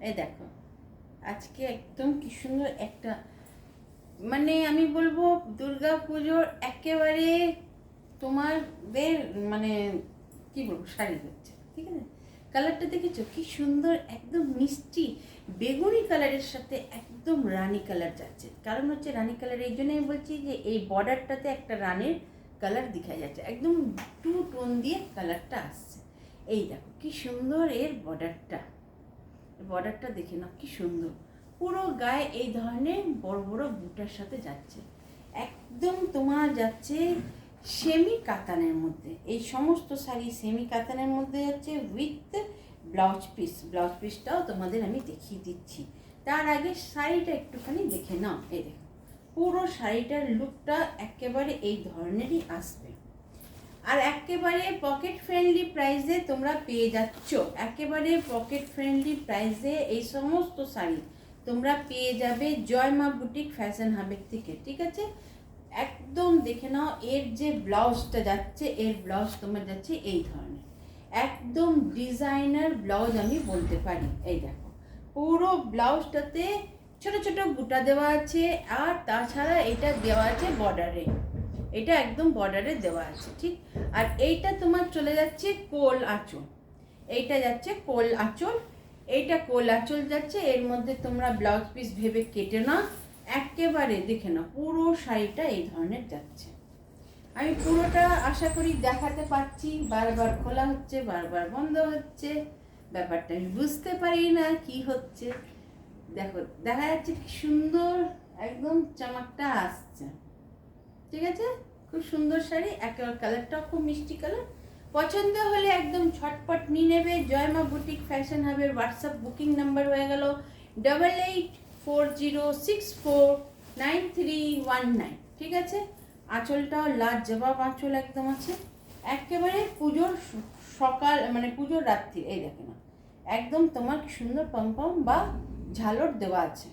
এই দেখো আজকে একদম কি সুন্দর একটা, মানে আমি বলবো দুর্গা পুজোর একেবারে তোমাদের মানে কি বলবো শাড়ি হচ্ছে, ঠিক আছে। কালারটা দেখেছো কি সুন্দর, একদম মিষ্টি বেগুনি কালারের সাথে একদম রানী কালার যাচ্ছে। কারণ হচ্ছে রানী কালার এই জন্য আমি বলছি যে এই বর্ডারটাতে একটা রানীর কালার দেখা যাচ্ছে, একদম টু টোন দিয়ে কালারটা আসছে। এই দেখো কি সুন্দর এর বর্ডারটা দেখে নাও কি সুন্দর, পুরো গায়ে এই ধরনের বড় বড় বুটার সাথে যাচ্ছে, একদম তোমার যাচ্ছে সেমি কাতানের মধ্যে। এই সমস্ত শাড়ি সেমি কাতানের মধ্যে যাচ্ছে উইথ ব্লাউজ পিসটাও তোমাদের আমি দেখিয়ে দিচ্ছি। তার আগে শাড়িটা একটুখানি দেখে নাও। এই দেখো পুরো শাড়িটার লুকটা একেবারে এই ধরনেরই আসবে, আর একেবারে পকেট ফ্রেন্ডলি প্রাইসে তোমরা পেয়ে যাচ্ছ। একেবারে পকেট ফ্রেন্ডলি প্রাইসে এই সমস্ত শাড়ি তোমরা পেয়ে যাবে জয়মা বুটিক ফ্যাশন হাবের থেকে, ঠিক আছে। একদম দেখে নাও এর যে ব্লাউজটা যাচ্ছে, এর ব্লাউজ তোমার যাচ্ছে এই ধরনের একদম ডিজাইনার ব্লাউজ আমি বলতে পারি। এই দেখো পুরো ব্লাউজটাতে ছোট ছোট বুটা দেওয়া আছে, আর তাছাড়া এটা দেওয়া আছে বর্ডারে, এটা একদম বর্ডারে দেওয়া আছে, ঠিক। আর এইটা তোমার চলে যাচ্ছে কোল আঁচল, এইটা যাচ্ছে কোল আঁচল, এইটা কোল আঁচল যাচ্ছে। এর মধ্যে তোমরা ব্লাউজ পিস ভেবে কেটে নাও, একেবারে দেখে নাও পুরো শাড়িটা এই ধরনের যাচ্ছে। আমি পুরোটা আশা করি দেখাতে পারছি, বারবার খোলা হচ্ছে বারবার বন্ধ হচ্ছে, ব্যাপারটা আমি বুঝতে পারি না কি হচ্ছে। দেখো দেখা যাচ্ছে কি সুন্দর একদম চমকটা আসছে, ঠিক আছে। খুব সুন্দর শাড়ি, একেবারে কালারটাও খুব মিষ্টি কালার। পছন্দ হলে একদম ঝটপট নিয়ে নেবে। জয়মা বুটিক ফ্যাশন হাবের হোয়াটসঅ্যাপ বুকিং নাম্বার হয়ে গেল 8840649319, ঠিক আছে। আঁচলটাও লাজবাব আঁচল একদম আছে, একেবারে পুজোর সকাল মানে পুজোর রাত্রি। এই দেখে না একদম তোমার কি সুন্দর পমপম বা ঝালর দেওয়া আছে,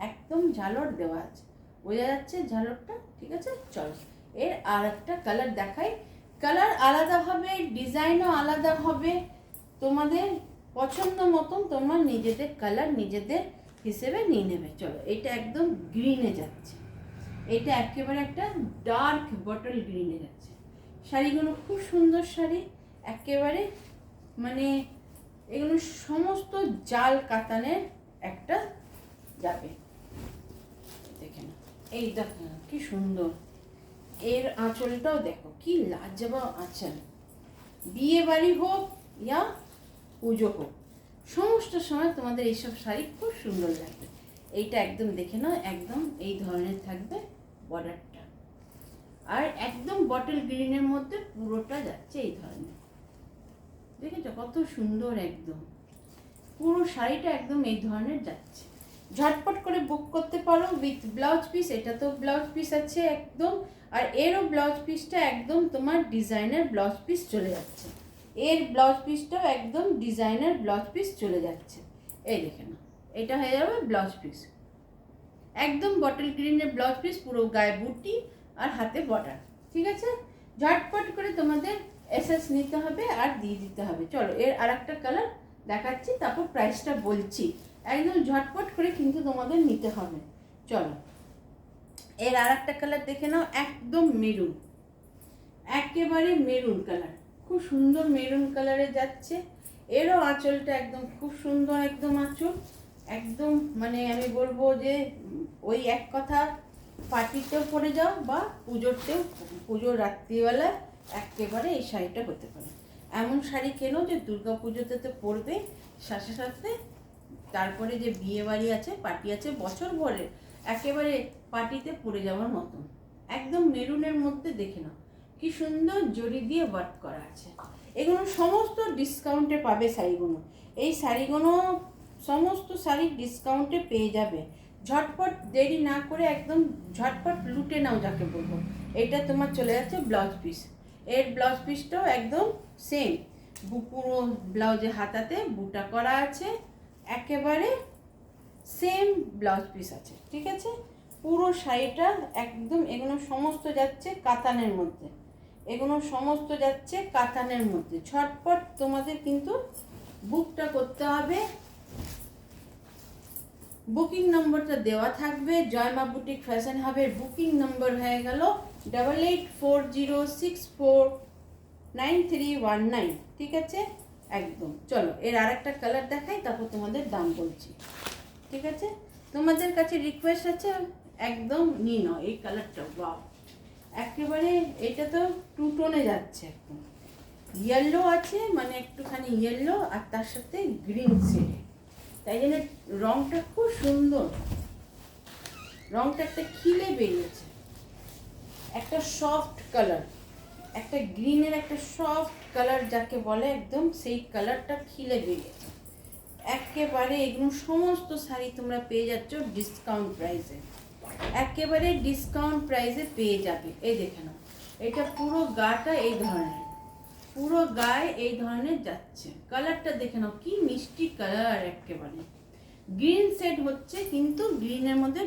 একদম ঝালর দেওয়া আছে, বোঝা যাচ্ছে ঝালরটা, ঠিক আছে। চলো এর আর একটা কালার দেখাই। কালার আলাদা হবে, ডিজাইনও আলাদা হবে, তোমাদের পছন্দ মতন তোমরা নিজেদের কালার নিজেদের হিসেবে নিয়ে নেবে। চলো এটা একদম গ্রিনে যাচ্ছে, এটা একেবারে একটা ডার্ক বটল গ্রিনে যাচ্ছে। শাড়িগুলো খুব সুন্দর শাড়ি, একেবারে মানে এগুলো সমস্ত জাল কাতানের একটা যাবে, দেখে না। এই দেখো কি সুন্দর এর আঁচলটাও দেখো কি লাজবাব আঁচল। বিয়ে বাড়ি হোক ইয়া পুজো হোক, সমস্ত সময় তোমাদের এইসব শাড়ি খুব সুন্দর লাগবে। এইটা একদম দেখে নাও, একদম এই ধরনের থাকবে বর্ডারটা, আর একদম বটল গ্রিনের মধ্যে পুরোটা যাচ্ছে এই ধরনের, দেখেছো কত সুন্দর, একদম পুরো শাড়িটা একদম এই ধরনের যাচ্ছে। ঝটপট করে বুক করতে পারো উইথ ব্লাউজ পিস। এটা তো ব্লাউজ পিস আছে একদম, আর এরও ব্লাউজ পিসটা একদম তোমার ডিজাইনার ব্লাউজ পিস চলে যাচ্ছে, এর ব্লাউজ পিসটাও একদম ডিজাইনার ব্লাউজ পিস চলে যাচ্ছে। এই দেখে না এটা হয়ে যাবে ব্লাউজ পিস, একদম বটল গ্রিনের ব্লাউজ পিস, পুরো গায়ে বুটি আর হাতে বর্ডার, ঠিক আছে। ঝটপট করে তোমাদের এসএস নিতে হবে আর দিয়ে দিতে হবে। চলো এর আর একটা কালার দেখাচ্ছি, তারপর প্রাইসটা বলছি। একদম ঝটপট করে কিন্তু তোমাদের নিতে হবে। চলো এর আর একটা কালার দেখে নাও, একদম মেরুন, একেবারে মেরুন কালার, খুব সুন্দর মেরুন কালারে যাচ্ছে। এরও আঁচলটা একদম খুব সুন্দর, একদম আঁচল একদম মানে আমি বলবো যে ওই এক কথা পার্টিতেও পরে যাও বা পুজোর রাত্রিবেলা একেবারে এই শাড়িটা হতে পারে। এমন শাড়ি কেনো যে দুর্গা পুজোতে তো পরবে, সাথে সাথে তারপরে যে বিয়ে বাড়ি আছে পার্টি আছে বছর ভরে, একেবারে পার্টিতে পরে যাওয়ার মতন একদম মেরুনের মধ্যে দেখে নাও কি সুন্দর জরি দিয়ে ওয়ার্ক করা আছে। এগুলো সমস্ত ডিসকাউন্টে পাবে শাড়িগুলো, এই শাড়িগুলো সমস্ত শাড়ি ডিসকাউন্টে পেয়ে যাবে। ঝটপট দেরি না করে একদম ঝটপট লুটে নাও যাকে বলবো। এটা তোমার চলে যাচ্ছে ব্লাউজ পিস, এর ব্লাউজ পিসটাও একদম সেম, পুরো ব্লাউজে হাতাতে বুটা করা আছে, একেবারে সেম ব্লাউজ পিস আছে, ঠিক আছে। পুরো শাড়িটা একদম এগুলো সমস্ত যাচ্ছে কাতানের মধ্যে, এগুলো সমস্ত যাচ্ছে কাতানের মধ্যে। ঝটপট তোমাদের কিন্তু বুকটা করতে হবে বুকিং নম্বরটা দেওয়া থাকবে। জয়মা বুটিক ফ্যাশন হাবের বুকিং নম্বর হয়ে গেল 8840649319। ঠিক আছে, একদম। চলো এর আরেকটা কালার দেখাই, তারপর তোমাদের দাম বলছি। ঠিক আছে, তোমাদের কাছে রিকোয়েস্ট আছে, একদম নিয়ে নাও এই কালারটা। বাহ, একেবারে এটা তো টু টোনে যাচ্ছে, একদম ইয়েলো আছে, মানে একটুখানি ইয়েলো আর তার সাথে গ্রিন শেডে, তাই জন্য রংটা খুব সুন্দর। রংটা একটা খিলে বেরিয়েছে, একটা সফট কালার, একটা গ্রিনের একটা সফট কালার যাকে বলে, একদম সেই কালারটা খিলে বেরিয়েছে একেবারে। এগুলো সমস্ত শাড়ি তোমরা পেয়ে যাচ্ছ ডিসকাউন্ট প্রাইসে, একেবারে ডিসকাউন্ট প্রাইসে পেয়ে যাবে। এই দেখে নাও, এটা পুরো গাটা এই ধরনের, পুরো গায়ে এই ধরনের যাচ্ছে। কালারটা দেখে নাও কি মিষ্টি কালার, একেবারে গ্রিন শেড হচ্ছে, কিন্তু গ্রিনের মধ্যে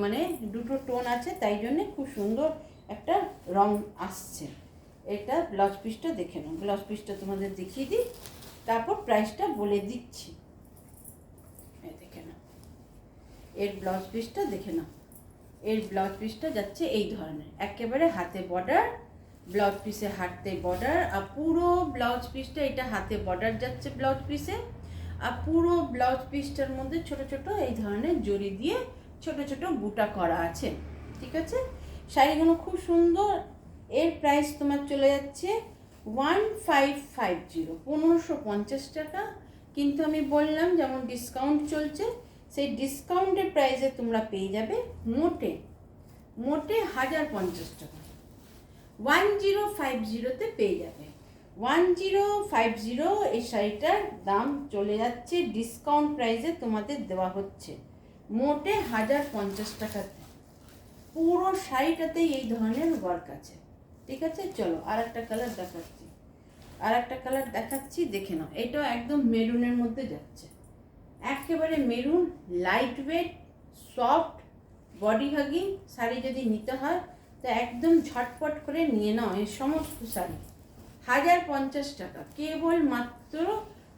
মানে দুটো টোন আছে, তাই জন্য খুব সুন্দর একটা রং আসছে। এটা ব্লাউজ পিসটা দেখে নাও, ব্লাউজ পিসটা তোমাদের দেখিয়ে দিই, তারপর প্রাইসটা বলে দিচ্ছি। এই দেখে নাও, এর ব্লাউজ পিসটা দেখে নাও, এর ব্লাউজ পিসটা যাচ্ছে এই ধরনের, একেবারে হাতে বর্ডার, ব্লাউজ পিসে হাতে বর্ডার, আর পুরো ব্লাউজ পিসটা এটা হাতে বর্ডার যাচ্ছে ব্লাউজ পিসে, আর পুরো ব্লাউজ পিসটার মধ্যে ছোট ছোট এই ধরনের জড়ি দিয়ে ছোট ছোট বুটা করা আছে। ঠিক আছে, শাড়িগুলো খুব সুন্দর। এর প্রাইস তোমার চলে যাচ্ছে 1550, 1550 টাকা। কিন্তু আমি বললাম যেমন ডিসকাউন্ট চলছে, সেই ডিসকাউন্টের প্রাইসে তোমরা পেয়ে যাবে মোটে 1050 টাকা, 1050তে পেয়ে যাবে। 1050 এই শাড়িটার দাম চলে যাচ্ছে, ডিসকাউন্ট প্রাইসে তোমাদের দেওয়া হচ্ছে মোটে 1050 টাকাতে। পুরো শাড়িটাতেই এই ধরনের ওয়ার্ক আছে। ঠিক আছে, চলো আর একটা কালার দেখাচ্ছি, আর একটা কালার দেখাচ্ছি, দেখে নাও। এটাও একদম মেরুনের মধ্যে যাচ্ছে, একেবারে maroon, light weight, soft, body hugging sari যদি নিতে হয় তো একদম ঝটপট করে নিয়ে নাও। এই সমস্ত শাড়ি 1050 টাকা, কেবল মাত্র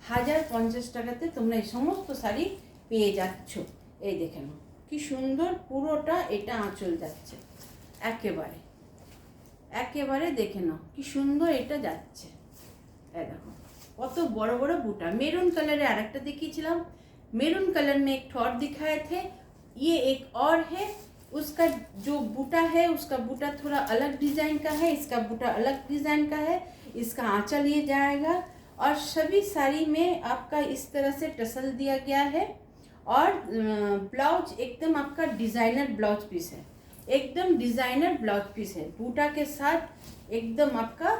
1050 টাকাতে তোমরা এই সমস্ত শাড়ি পেয়ে যাচ্ছ। এই দেখে নাও কি সুন্দর, পুরোটা এটা আঁচল যাচ্ছে, একেবারে একেবারে দেখে নাও কি সুন্দর এটা যাচ্ছে। এই দেখো কত বড় বড় বুটা। मेरून कलर आरेकटा दिखिएছিলাম, मेरून कलर में एक और दिखाए थे, ये एक और है। उसका जो बूटा है उसका बूटा थोड़ा अलग डिजाइन का है, इसका बूटा अलग डिजाइन का है, इसका आंचल ये जाएगा, और सभी साड़ी में आपका इस तरह से टसल दिया गया है, और ब्लाउज एकदम आपका डिजाइनर ब्लाउज पीस है, एकदम डिजाइनर ब्लाउज पीस है, बूटा के साथ एकदम आपका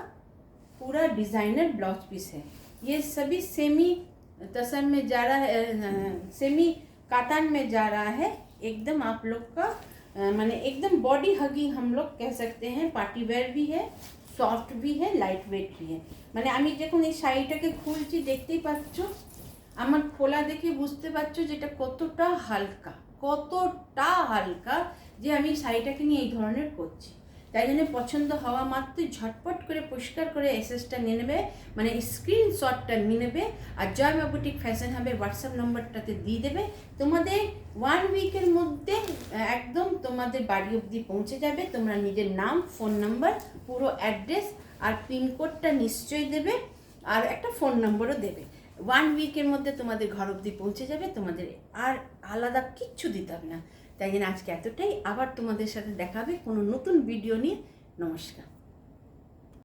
पूरा डिजाइनर ब्लाउज पीस है। ये सभी सेमी तसन में जा रहा है, सेमी काटन में जा रहा है, एकदम आप लोग का माने एकदम बॉडी हगिंग हम लोग कह सकते हैं। पार्टी वेयर भी है, सॉफ्ट भी है, लाइट वेट भी है। মানে আমি যখন এই শাড়িটাকে খুলছি দেখতেই পাচ্ছ, আমার খোলা দেখে বুঝতে পারছো যে এটা কতটা হালকা, কতটা হালকা, যে আমি শাড়িটাকে নিয়ে এই ধরনের করছি। তাই জন্য পছন্দ হওয়া মাত্রই ঝটপট করে পরিষ্কার করে এসএসটা নিয়ে নেবে, মানে স্ক্রিনশটটা নিয়ে নেবে, আর জয়মা বুটিক ফ্যাশন হাবের হোয়াটসঅ্যাপ নম্বরটাতে দিয়ে দেবে। তোমাদের 1 উইকের মধ্যে একদম তোমাদের বাড়ি অবধি পৌঁছে যাবে। তোমরা নিজের নাম, ফোন নাম্বার, পুরো অ্যাড্রেস আর পিনকোডটা নিশ্চয়ই দেবে, আর একটা ফোন নম্বরও দেবে। 1 উইকের মধ্যে তোমাদের ঘর অবধি পৌঁছে যাবে, তোমাদের আর আলাদা কিচ্ছু দিতে হবে না। তাই জন্য আজকে এতটাই, আবার তোমাদের সাথে দেখা হবে কোনো নতুন ভিডিও নিয়ে। নমস্কার।